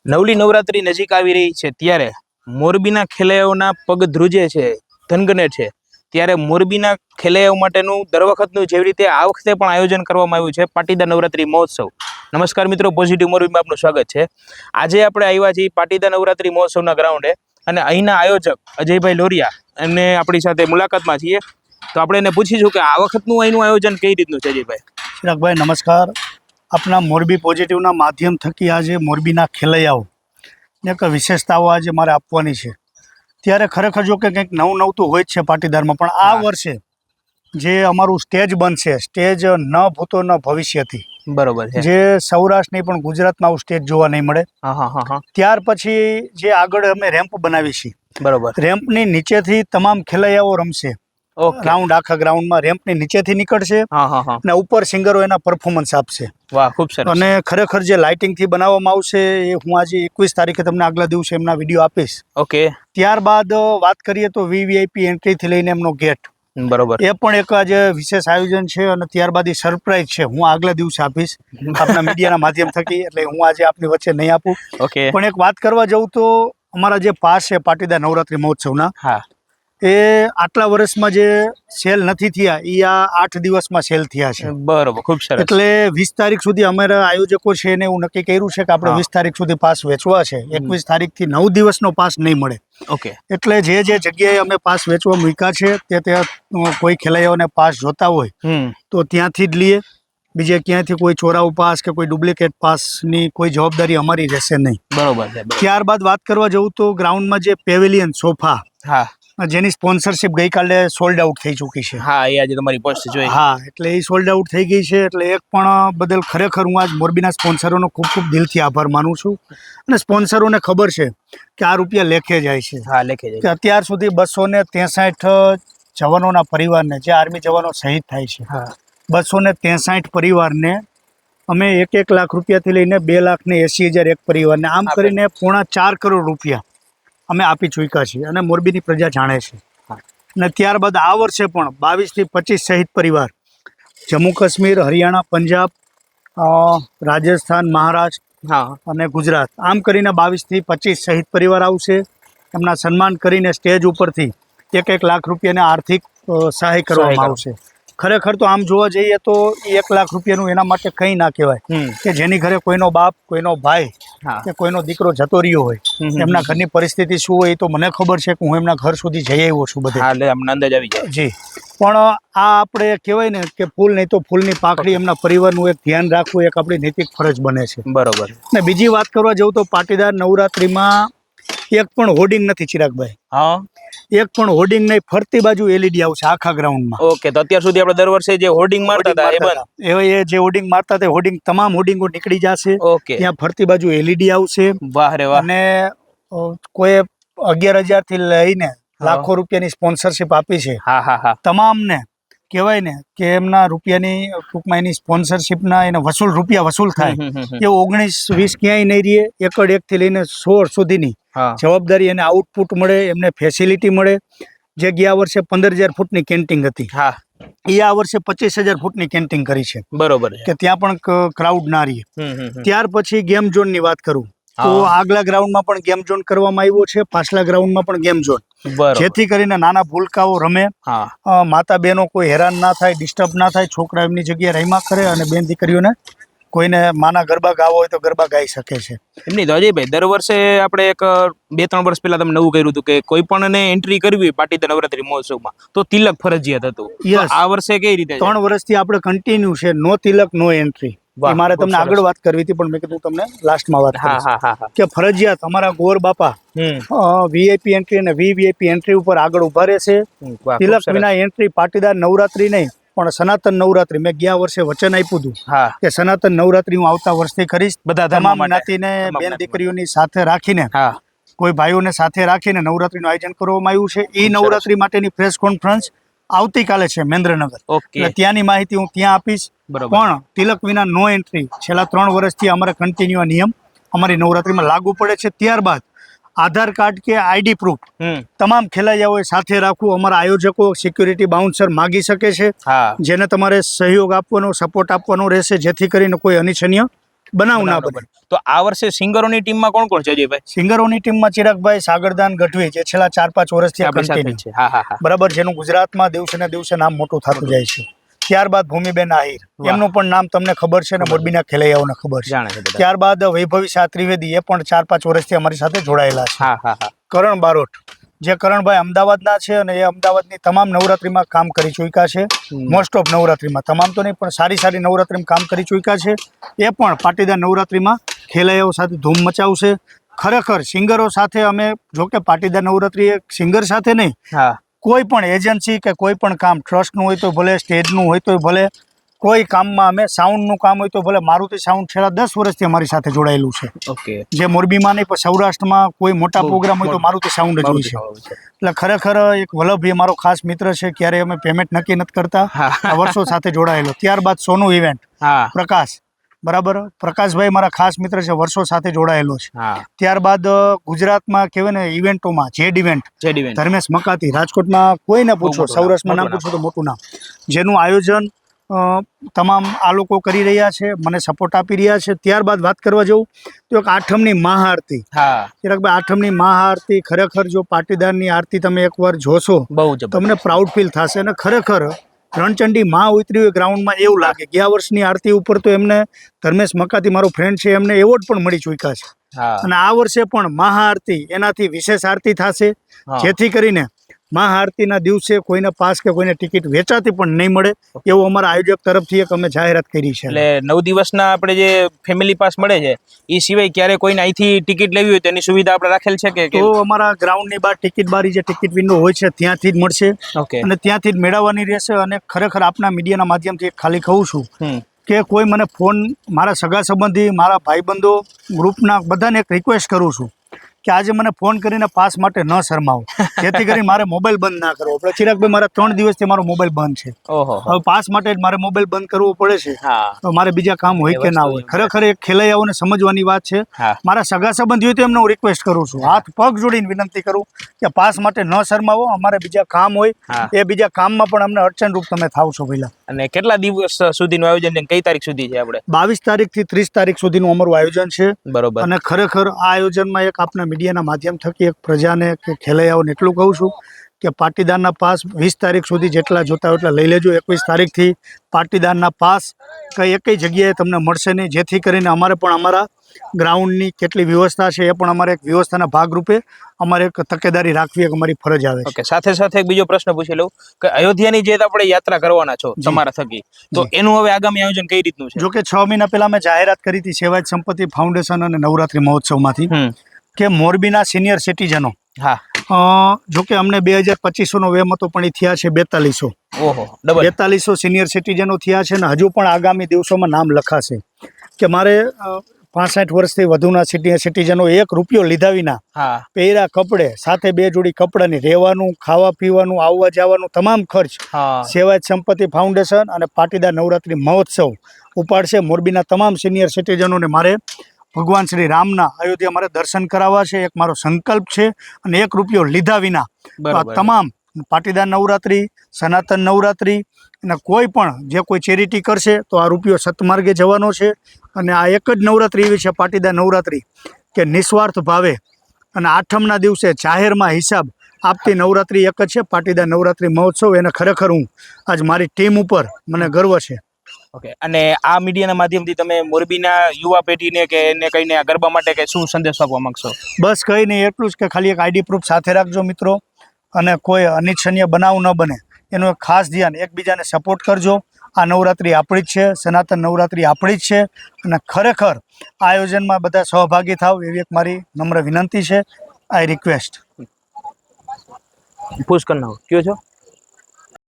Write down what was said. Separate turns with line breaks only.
નવલી નવરાત્રી નજીક આવી રહી છે ત્યારે મોરબીના ખેલૈયાઓના પગ ધ્રુજે છે, ધનગને છે. ત્યારે મોરબીના ખેલૈયાઓ માટેનું દર વખતનું જેવી રીતે આ વખતે પણ આયોજન કરવામાં આવ્યું છે પાટીદાર નવરાત્રી મહોત્સવ. નમસ્કાર મિત્રો, પોઝિટિવ મોરબીમાં આપનું સ્વાગત છે. આજે આપણે આવ્યા છીએ પાટીદાર નવરાત્રી મહોત્સવના ગ્રાઉન્ડે અને અહીંના આયોજક અજયભાઈ લોરિયા એમને આપણી સાથે મુલાકાતમાં છીએ. તો આપણે એને પૂછીશું કે આ વખતનું અહીંનું આયોજન કઈ રીતનું છે. અજયભાઈ,
ચિરાગભાઈ નમસ્કાર. આપણા મોરબી પોઝિટિવના માધ્યમ થકી આજે મોરબીના ખેલૈયાઓને એક વિશેષતાઓ આજે મારે આપવાની છે. ત્યારે ખરેખર જો કે કંઈક નવું નવું તો હોય જ છે પાટીદારમાં, પણ આ વર્ષે જે અમારું સ્ટેજ બનશે, સ્ટેજ ન ભૂતો ન ભવિષ્યથી,
બરોબર છે,
જે સૌરાષ્ટ્ર નહીં પણ ગુજરાતમાં આવું સ્ટેજ જોવા નહીં મળે. ત્યાર પછી જે આગળ અમે રેમ્પ બનાવી છીએ,
બરોબર,
રેમ્પની નીચેથી તમામ ખેલૈયાઓ રમશે. રાઉન્ડ આખા ગ્રાઉન્ડમાં રેમ્પની નીચેથી નીકળશે અને ઉપર સિંગરો એના પરફોર્મન્સ આપશે.
વાહ, ખૂબ સરસ.
અને ખરેખર જે લાઇટિંગથી બનાવવામાં આવશે એ હું આજે 21 તારીખે તમને આગલા દિવસે એમના વિડીયો આપીશ.
ઓકે.
ત્યારબાદ વાત કરીએ તો વીવીઆઈપી એન્ટ્રીથી લઈને એમનો ગેટ,
બરોબર,
એ પણ એક આજે વિશેષ આયોજન છે. અને ત્યારબાદ એ સરપ્રાઈઝ છે, હું આગલા દિવસે આપીશ આપણા મીડિયાના માધ્યમ થકી, એટલે હું આજે આપની વચ્ચે નહીં આપું.
ઓકે.
પણ એક વાત કરવા જાઉં તો અમારા જે પાસ છે પાટીદાર નવરાત્રી મહોત્સવના,
હા,
એ આટલા વર્ષમાં જે સેલ નથી થયા એ આ 8 દિવસમાં સેલ થયા છે.
બરોબર, ખૂબ સરસ.
એટલે 20 તારીખ સુધી અમારા આયોજકો છે એને એવું નક્કી કર્યું છે કે આપણે 20 તારીખ સુધી પાસ વેચવા છે. 21 તારીખથી 9 દિવસનો પાસ નહીં મળે.
ઓકે.
એટલે જે જગ્યાએ અમે પાસ વેચવા મૂક્યા છે ત્યાં કોઈ ખેલૈયાઓને પાસ જોતા હોય તો ત્યાંથી જ લઈએ. બીજે ક્યાંયથી કોઈ ચોરાવું પાસ કે કોઈ ડુપ્લિકેટ પાસની કોઈ જવાબદારી અમારી રહેશે નહીં.
બરોબર છે.
ત્યારબાદ વાત કરવા જવું તો ગ્રાઉન્ડમાં જે પેવેલિયન સોફા,
હા,
જેની સ્પોન્સરશિપ ગઈકાલે સોલ્ડ આઉટ થઈ ચૂકી છે.
હા, એ આજે તમારી પોસ્ટ જોઈ.
હા, એટલે એ સોલ્ડ આઉટ થઈ ગઈ છે. એટલે એક પણ બદલ ખરેખર હું આજ મોરબીના સ્પોન્સરોનો ખૂબ ખૂબ દિલથી આભાર માનું છું. અને સ્પોન્સરોને ખબર છે કે આ રૂપિયા લેખે જાય છે.
હા, લેખે જાય.
કે અત્યાર સુધી 263 જવાનોના પરિવારને, જે આર્મી જવાનો શહીદ થાય છે,
હા,
263 પરિવારને અમે 1 લાખ રૂપિયાથી લઈને 2,80,000 એક પરિવારને, આમ કરીને 4.5 કરોડ રૂપિયા અમે આપી ચૂક્યા છીએ. અને મોરબીની પ્રજા જાણે છે. અને ત્યારબાદ આ વર્ષે પણ 22 થી 25 શહીદ પરિવાર, જમ્મુ કાશ્મીર, હરિયાણા, પંજાબ, રાજસ્થાન, મહારાષ્ટ્ર,
હા,
અને ગુજરાત, આમ કરીને 22 થી 25 શહીદ પરિવાર આવશે. એમના સન્માન કરીને સ્ટેજ ઉપરથી 1 લાખ રૂપિયાની આર્થિક સહાય કરવામાં આવશે. ખરેખર તો આમ જોવા જઈએ તો 1 લાખ રૂપિયાનું એના માટે કંઈ ના કહેવાય કે જેની ઘરે કોઈનો બાપ, કોઈનો ભાઈ કે કોઈનો દીકરો જતો રહ્યો હોય, એમના ઘરની પરિસ્થિતિ શું હોય એ તો મને ખબર છે કે હું એમના ઘર સુધી જઈ આવ્યો છું બધે.
હા, એટલે અમને અંદાજ આવી જાય.
જી, પણ આ આપણે કહેવાય ને કે ફૂલ નહીં તો ફૂલની પાંખડી, એમના પરિવારનું એક ધ્યાન રાખવું એક આપણી નૈતિક ફરજ બને છે.
બરોબર.
ને બીજી વાત કરવા જવું તો પાટીદાર નવરાત્રીમાં એક પણ હોર્ડિંગ નથી. ચિરાગભાઈ,
હા,
એક પણ હોર્ડિંગ નહીં, ફરતી બાજુ એલઈડી આવશે આખા ગ્રાઉન્ડમાં.
ઓકે. તો અત્યાર સુધી આપણે દર વર્ષે જે હોર્ડિંગ મારતા હતા એ બંધ.
એ જે હોર્ડિંગ મારતા હતા હોર્ડિંગ, તમામ હોર્ડિંગો નીકળી જશે.
ઓકે.
ત્યાં ફરતી બાજુ એલઈડી આવશે.
વાહ રે વાહ.
અને કોઈ 11,000 થી લઈને લાખો રૂપિયાની સ્પોન્સરશિપ આપી છે.
હા, હા, હા.
તમામને કહેવાય ને કે એમના રૂપિયાની, ટૂંકમાં એની સ્પોન્સરશિપના એને રૂપિયા વસૂલ થાય એ 19-20 ક્યાંય નહીં રહીએ. એકડ 1 થી લઈને 16 સુધીની જવાબદારી એને આઉટપુટ મળે, એમને ફેસિલિટી મળે. જે ગયા વર્ષે 15,000 ફૂટની કેન્ટીન હતી,
હા,
એ આ વર્ષે 25,000 ફૂટની કેન્ટીન કરી છે.
બરોબર
કે ત્યાં પણ ક્રાઉડ ના રહીએ. ત્યાર પછી ગેમ ઝોનની વાત કરું તો આગલા ગ્રાઉન્ડમાં પણ ગેમ ઝોન કરવામાં આવ્યો છે, પાછલા ગ્રાઉન્ડમાં પણ ગેમ ઝોન, જેથી કરીને નાના ભૂલકાઓ રમે, માતા બહેનો કોઈ હેરાન ના થાય, ડિસ્ટર્બ ના થાય, છોકરા એમની જગ્યાએ રમ્યા કરે અને બેન દીકરીઓને કોઈને માના ગરબા ગાવા હોય તો ગરબા ગાઈ શકે છે.
એમની તો અજયભાઈ, દર વર્ષે આપણે એક 2-3 વર્ષ પહેલા તમે નવું કર્યું હતું કે કોઈ પણ એન્ટ્રી કરવી હોય પાટીદાર નવરાત્રી મહોત્સવમાં તો તિલક ફરજિયાત હતું. આ વર્ષે કઈ રીતે?
3 વર્ષથી આપણે કન્ટિન્યુ છે, નો તિલક નો એન્ટ્રી. એ મારે તમને આગળ વાત કરવી હતી પણ મેં કીધું તમને લાસ્ટમાં વાત કરીશ કે ફરજિયાત અમારા ગોર બાપા વીઆઈપી એન્ટ્રી અને વીવીઆઈપી એન્ટ્રી ઉપર આગળ ઉભા રહેશે. તિલક વિના એન્ટ્રી પાટીદાર નવરાત્રી નહીં પણ સનાતન નવરાત્રી, મેં ગયા વર્ષે વચન આપ્યું હતું કે સનાતન નવરાત્રી હું આવતા વર્ષથી કરીશ. બધા તમામ જ્ઞાતિને, બેન દીકરીઓની સાથે રાખીને, કોઈ ભાઈઓને સાથે રાખીને નવરાત્રીનું આયોજન કરવામાં આવ્યું છે. એ નવરાત્રી માટેની પ્રેસ કોન્ફરન્સ આવતીકાલે છે મેન્દ્રનગર. એટલે ત્યાંની માહિતી હું ત્યાં આપીશ. પણ તિલક વિના નો એન્ટ્રી છેલ્લા 3 વર્ષથી અમારા કન્ટિન્યુ નિયમ અમારી નવરાત્રીમાં લાગુ પડે છે. ત્યારબાદ આધાર કાર્ડ કે આઈડી પ્રૂફ તમામ ખેલૈયાઓએ સાથે રાખવું. અમારા આયોજકો સિક્યુરિટી બાઉન્સર માગી શકે છે, જેને તમારે સહયોગ આપવાનો, સપોર્ટ આપવાનો રહેશે, જેથી કરીને કોઈ અનિચ્છનીય બનાવ ના બને.
તો આ વર્ષે સિંગરોની ટીમમાં કોણ કોણ છે અજયભાઈ?
સિંગરોની ટીમમાં ચિરાગભાઈ સાગરદાન ગઢવી, જે છેલ્લા 4-5 વર્ષથી
આપણી સાથે છે. હા હા હા,
બરાબર, જેનું ગુજરાતમાં દિવસે ને દિવસે નામ મોટું થતું જાય છે. ત્યારબાદ ભૂમિબેન આહિર, એમનું પણ નામ તમને ખબર છે ને મોરબીના ખેલૈયાઓને ખબર છે. ત્યારબાદ વૈભવી શાહ ત્રિવેદી, એ પણ 4-5 વર્ષથી અમારી સાથે જોડાયેલા છે.
હા હા હા.
કરણ બારોટ, જે કરણભાઈ અમદાવાદના છે અને એ અમદાવાદની તમામ નવરાત્રીમાં કામ કરી ચૂક્યા છે. મોસ્ટ ઓફ નવરાત્રીમાં, તમામ તો નહીં પણ સારી સારી નવરાત્રીમાં કામ કરી ચૂક્યા છે. એ પણ પાટીદાર નવરાત્રીમાં ખેલૈયાઓ સાથે ધૂમ મચાવશે. ખરેખર સિંગરો સાથે અમે, જોકે પાટીદાર નવરાત્રી એક સિંગર સાથે નહીં, કોઈ પણ એજન્સી કે કોઈ પણ કામ, ટ્રસ્ટનું હોય તો ભલે, સ્ટેજનું હોય તો ભલે, કોઈ કામમાં અમે સાઉન્ડનું કામ હોય તો ભલે, મારુતિ સાઉન્ડ છેલ્લા 10 વર્ષથી અમારી સાથે જોડાયેલું છે.
ઓકે.
જે મોરબીમાં નહીં પણ સૌરાષ્ટ્રમાં કોઈ મોટા પ્રોગ્રામ હોય તો મારુતિ સાઉન્ડ જ હોય છે. એટલે ખરેખર એક વલ્લભ મારો ખાસ મિત્ર છે, ક્યારે અમે પેમેન્ટ નક્કી નથી કરતા, વર્ષો સાથે જોડાયેલો. ત્યારબાદ સોનું ઇવેન્ટ, પ્રકાશ, બરાબર, પ્રકાશભાઈ મારા ખાસ મિત્ર છે, વર્ષો સાથે જોડાયેલો છે. ત્યારબાદ ગુજરાતમાં કહેવાય ને ઇવેન્ટોમાં જેડ ઇવેન્ટ, ધર્મેશ મકાતી, રાજકોટમાં કોઈને પૂછો, સૌરાષ્ટ્રમાં નામ પૂછો તો મોટું નામ, જેનું આયોજન તમામ આ લોકો કરી રહ્યા છે, મને સપોર્ટ આપી રહ્યા છે. ત્યારબાદ વાત કરવા જવું તો એક આઠમની મહાઆરતી, ચિરાગભાઈ, આઠમની મહાઆરતી ખરેખર જો પાટીદારની આરતી તમે એકવાર જોશો તમને પ્રાઉડ ફીલ થશે. અને ખરેખર રણચંડી માં ઉતરી હોય ગ્રાઉન્ડમાં એવું લાગે. ગયા વર્ષની આરતી ઉપર તો એમને, ધર્મેશ મકાતી મારો ફ્રેન્ડ છે, એમને એવોર્ડ પણ મળી ચૂક્યા છે. અને આ વર્ષે પણ મહાઆરતી એનાથી વિશેષ આરતી થશે, જેથી કરીને મહાઆરતીના દિવસે કોઈને પાસ કે કોઈને ટિકિટ વેચાતી પણ નહીં મળે, એવું અમારા આયોજક તરફથી એક અમે જાહેરાત કરી છે.
એટલે 9 દિવસના આપણે જે ફેમિલી પાસ મળે છે એ સિવાય ક્યારે કોઈને અહીંથી ટિકિટ લેવી હોય તેની સુવિધા આપણે રાખેલ છે કે?
તો અમારા ગ્રાઉન્ડની બહાર ટિકિટ બારી, જે ટિકિટ વિન્ડો હોય છે, ત્યાંથી જ મળશે અને ત્યાંથી જ મેળવવાની રહેશે. અને ખરેખર આપના મીડિયાના માધ્યમથી ખાલી કહું છું કે કોઈ મને ફોન, મારા સગા સંબંધી, મારા ભાઈબંધો, ગ્રુપના બધાને એક રિક્વેસ્ટ કરું છું કે આજે મને ફોન કરીને પાસ માટે ન શરમાવો, જેથી કરીને મારે મોબાઈલ બંધ ના કરવો પડે. ચિરાગભાઈ, મારા 3 દિવસથી મારો મોબાઈલ બંધ છે. હવે પાસ માટે જ મારે મોબાઈલ બંધ કરવો પડે છે. તો મારે બીજા કામ હોય કે ના હોય, ખરેખર એક ખેલૈયાઓને સમજવાની વાત છે. મારા સગા સંબંધીઓ તો એમને હું રિક્વેસ્ટ કરું છું, હાથ પગ જોડીને વિનંતી કરું કે પાસ માટે ન શરમાવો. અમારે બીજા કામ હોય, એ બીજા કામમાં પણ અમને અડચણરૂપ તમે થાવ છો પહેલા.
અને કેટલા દિવસ સુધીનું આયોજન છે, કઈ તારીખ સુધી છે? આપણે
22 તારીખથી 30 તારીખ સુધીનું અમારું આયોજન છે.
બરોબર.
અને ખરેખર આ આયોજનમાં એક આપના મીડિયાના માધ્યમ થકી એક પ્રજાને કે ખેલૈયાઓને એટલું કહું છું કે પાટીદારના પાસ 20 તારીખ સુધી જેટલા જોતા હોય એટલા લઈ લેજો. 21 તારીખથી પાટીદારના પાસ કઈ એકેય જગ્યાએ તમને મળશે નહીં, જેથી કરીને અમારે પણ અમારા ગ્રાઉન્ડની કેટલી વ્યવસ્થા છે એ પણ અમારે એક વ્યવસ્થાના ભાગરૂપે અમારે એક તકેદારી રાખવી એક અમારી ફરજ આવે છે.
સાથે સાથે એક બીજો પ્રશ્ન પૂછી લઉં કે અયોધ્યાની જે આપણે યાત્રા કરવાના છો તમારા થકી, તો એનું હવે આગામી આયોજન કઈ રીતનું છે?
જો કે 6 મહિના પહેલા મેં જાહેરાત કરી હતી સેવાજ સંપત્તિ ફાઉન્ડેશન અને નવરાત્રી મહોત્સવમાંથી કે મોરબીના સિનિયર સિટીઝનો, જો કે અમને 2025નો વેમ હતો પણ એ થયા છે 4200. 4200 સિનિયર સિટીઝનો થયા છે અને હજુ પણ આગામી દિવસોમાં નામ લખાશે. કે મારે 65 વર્ષથી વધુના સિટીઝનો 1 રૂપિયો લીધા વિના પહેર્યા કપડે સાથે 2 જોડી કપડાની, રહેવાનું, ખાવા પીવાનું, આવવા જવાનું તમામ ખર્ચ સેવાજ સંપત્તિ ફાઉન્ડેશન અને પાટીદાર નવરાત્રી મહોત્સવ ઉપાડશે. મોરબીના તમામ સિનિયર સિટીઝનોને મારે ભગવાન શ્રી રામના અયોધ્યા મારે દર્શન કરાવવા છે, એક મારો સંકલ્પ છે. અને 1 રૂપિયો લીધા વિના તમામ પાટીદાર નવરાત્રી, સનાતન નવરાત્રી અને કોઈ પણ જે કોઈ ચેરિટી કરશે તો આ રૂપિયો સતમાર્ગે જવાનો છે. અને આ એક જ નવરાત્રી એવી છે પાટીદાર નવરાત્રી કે નિસ્વાર્થ ભાવે અને આઠમના દિવસે જાહેરમાં હિસાબ આપતી નવરાત્રી એક જ છે પાટીદાર નવરાત્રી મહોત્સવ. એને ખરેખર હું આજ મારી ટીમ ઉપર મને ગર્વ છે.
ઓકે. અને આ મીડિયાના માધ્યમથી તમે મોરબીના યુવા પેઢીને કે એને કહીને આ ગરબા માટે કે શું સંદેશ આપવા માંગશો? બસ કંઈ નહીં, એટલું જ કે ખાલી એક આઈડી પ્રૂફ સાથે રાખજો મિત્રો, અને કોઈ અનિચ્છનીય બનાવ ન બને એનું એક ખાસ ધ્યાન, એકબીજાને સપોર્ટ કરજો. આ નવરાત્રી આપણી જ છે, સનાતન નવરાત્રી આપણી જ છે. અને ખરેખર આ આયોજનમાં બધા સહભાગી થાવ એવી એક મારી નમ્ર વિનંતી છે. I request. પૂછ કર નાખો, કયો છો?